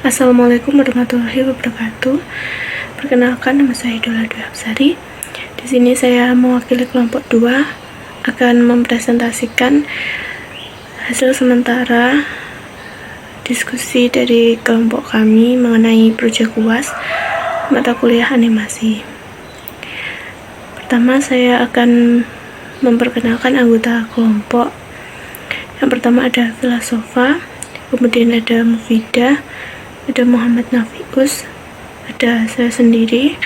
Assalamualaikum warahmatullahi wabarakatuh. Perkenalkan, nama saya Idola Dwi Hapsari. Di sini saya mewakili kelompok 2 akan mempresentasikan hasil sementara diskusi dari kelompok kami mengenai proyek UAS mata kuliah animasi. Pertama, saya akan memperkenalkan anggota kelompok. Yang pertama ada Filosofa, kemudian ada Mufidah, ada Muhammad Nafius, ada saya sendiri,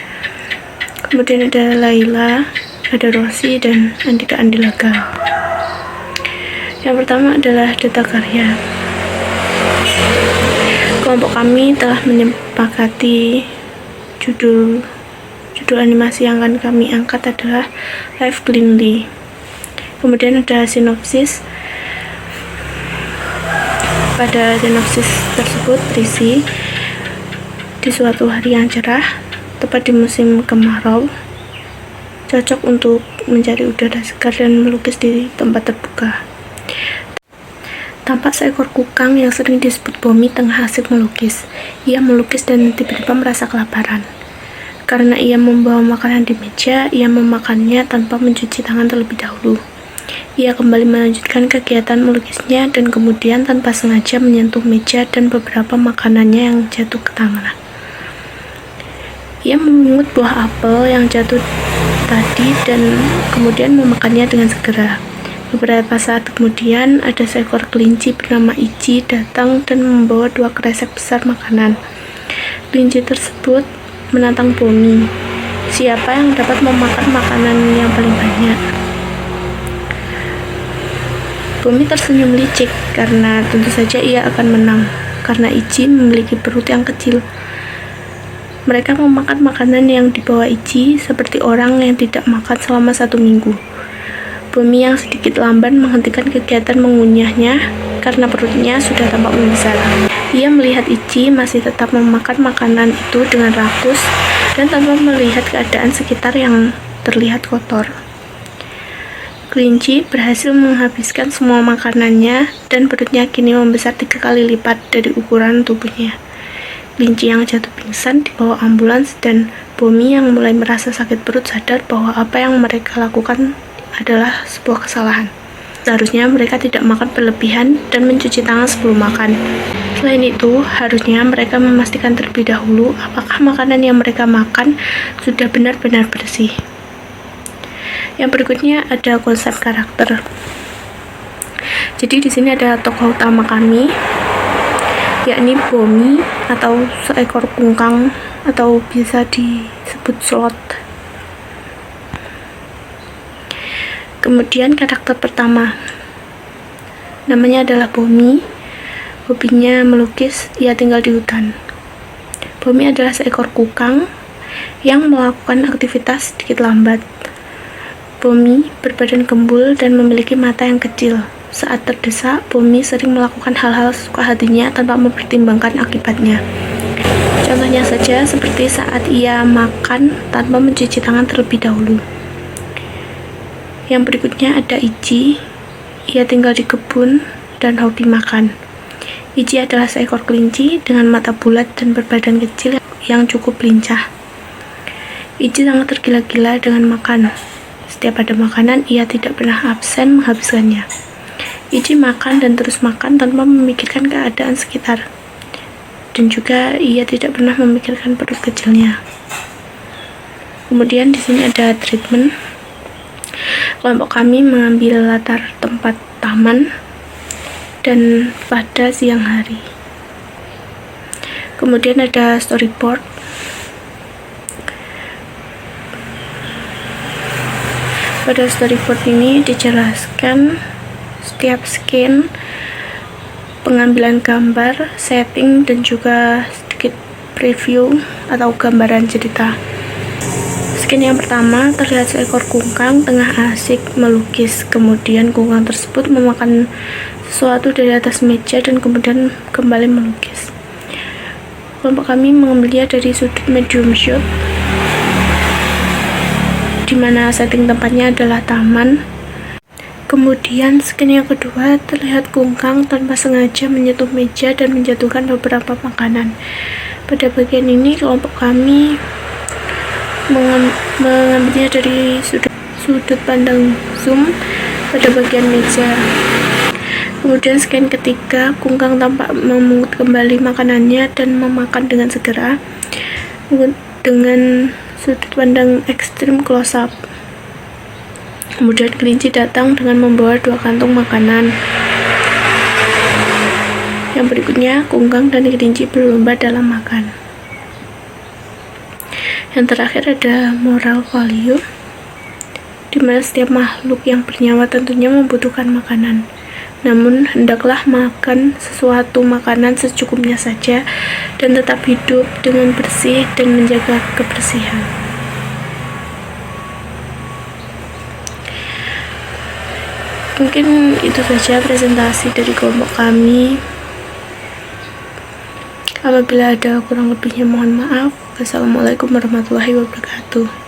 kemudian ada Laila, ada Rosi, dan Andika Andilaga. Yang pertama adalah data karya. Kelompok kami telah menyepakati judul animasi yang akan kami angkat adalah Live Cleanly. Kemudian ada sinopsis. Pada sinopsis tersebut berisi, di suatu hari yang cerah, tepat di musim kemarau, cocok untuk mencari udara segar dan melukis di tempat terbuka. Tampak seekor kukang yang sering disebut Bomi tengah asik melukis. Ia melukis dan tiba-tiba merasa kelaparan. Karena ia membawa makanan di meja, ia memakannya tanpa mencuci tangan terlebih dahulu. Ia kembali melanjutkan kegiatan melukisnya dan kemudian tanpa sengaja menyentuh meja dan beberapa makanannya yang jatuh ke tangan. Ia memungut buah apel yang jatuh tadi dan kemudian memakannya dengan segera. Beberapa saat kemudian, ada seekor kelinci bernama Ichi datang dan membawa 2 kresek besar makanan. Kelinci tersebut menantang Bomi, siapa yang dapat memakan makanan yang paling banyak. Bomi tersenyum licik karena tentu saja ia akan menang, karena Ichi memiliki perut yang kecil. Mereka memakan makanan yang dibawa Ichi seperti orang yang tidak makan selama 1 minggu. Bomi yang sedikit lamban menghentikan kegiatan mengunyahnya karena perutnya sudah tampak membesar. Ia melihat Ichi masih tetap memakan makanan itu dengan rakus dan tanpa melihat keadaan sekitar yang terlihat kotor. Kelinci berhasil menghabiskan semua makanannya dan perutnya kini membesar 3 kali lipat dari ukuran tubuhnya. Kelinci yang jatuh pingsan dibawa ambulans dan Bomi yang mulai merasa sakit perut sadar bahwa apa yang mereka lakukan adalah sebuah kesalahan. Seharusnya mereka tidak makan berlebihan dan mencuci tangan sebelum makan. Selain itu, harusnya mereka memastikan terlebih dahulu apakah makanan yang mereka makan sudah benar-benar bersih. Yang berikutnya ada konsep karakter. Jadi di sini ada tokoh utama kami, yakni Bomi atau seekor kungkang atau bisa disebut slot. Kemudian karakter pertama, namanya adalah Bomi. Hobinya melukis, ia tinggal di hutan. Bomi adalah seekor kukang yang melakukan aktivitas sedikit lambat. Bomi berbadan gembul dan memiliki mata yang kecil. Saat terdesak, Bomi sering melakukan hal-hal sesuka hatinya tanpa mempertimbangkan akibatnya. Contohnya saja seperti saat ia makan tanpa mencuci tangan terlebih dahulu. Yang berikutnya ada Ichi. Ia tinggal di kebun dan hobi makan. Ichi adalah seekor kelinci dengan mata bulat dan berbadan kecil yang cukup lincah. Ichi sangat tergila-gila dengan makan. Setiap ada makanan, ia tidak pernah absen menghabiskannya. Ichi makan dan terus makan tanpa memikirkan keadaan sekitar. Dan juga ia tidak pernah memikirkan perut kecilnya. Kemudian di sini ada treatment. Kelompok kami mengambil latar tempat taman dan pada siang hari. Kemudian ada storyboard. Pada storyboard ini dijelaskan setiap scene, pengambilan gambar, setting, dan juga sedikit preview atau gambaran cerita. Scene yang pertama, terlihat seekor kungkang tengah asik melukis. Kemudian kungkang tersebut memakan sesuatu dari atas meja dan kemudian kembali melukis. Kelompok kami mengambilnya dari sudut medium shot, di mana setting tempatnya adalah taman. Kemudian scan yang kedua, terlihat kungkang tanpa sengaja menyentuh meja dan menjatuhkan beberapa makanan. Pada bagian ini kelompok kami mengambilnya dari sudut pandang zoom pada bagian meja. Kemudian scan ketiga, kungkang tampak memungut kembali makanannya dan memakan dengan segera dengan sudut pandang ekstrim close up. Kemudian kelinci datang dengan membawa 2 kantung makanan. Yang berikutnya, kungkang dan kelinci berlomba dalam makan. Yang terakhir ada moral value, di mana setiap makhluk yang bernyawa tentunya membutuhkan makanan. Namun, hendaklah makan sesuatu makanan secukupnya saja dan tetap hidup dengan bersih dan menjaga kebersihan. Mungkin itu saja presentasi dari kelompok kami. Apabila ada kurang lebihnya mohon maaf. Wassalamualaikum warahmatullahi wabarakatuh.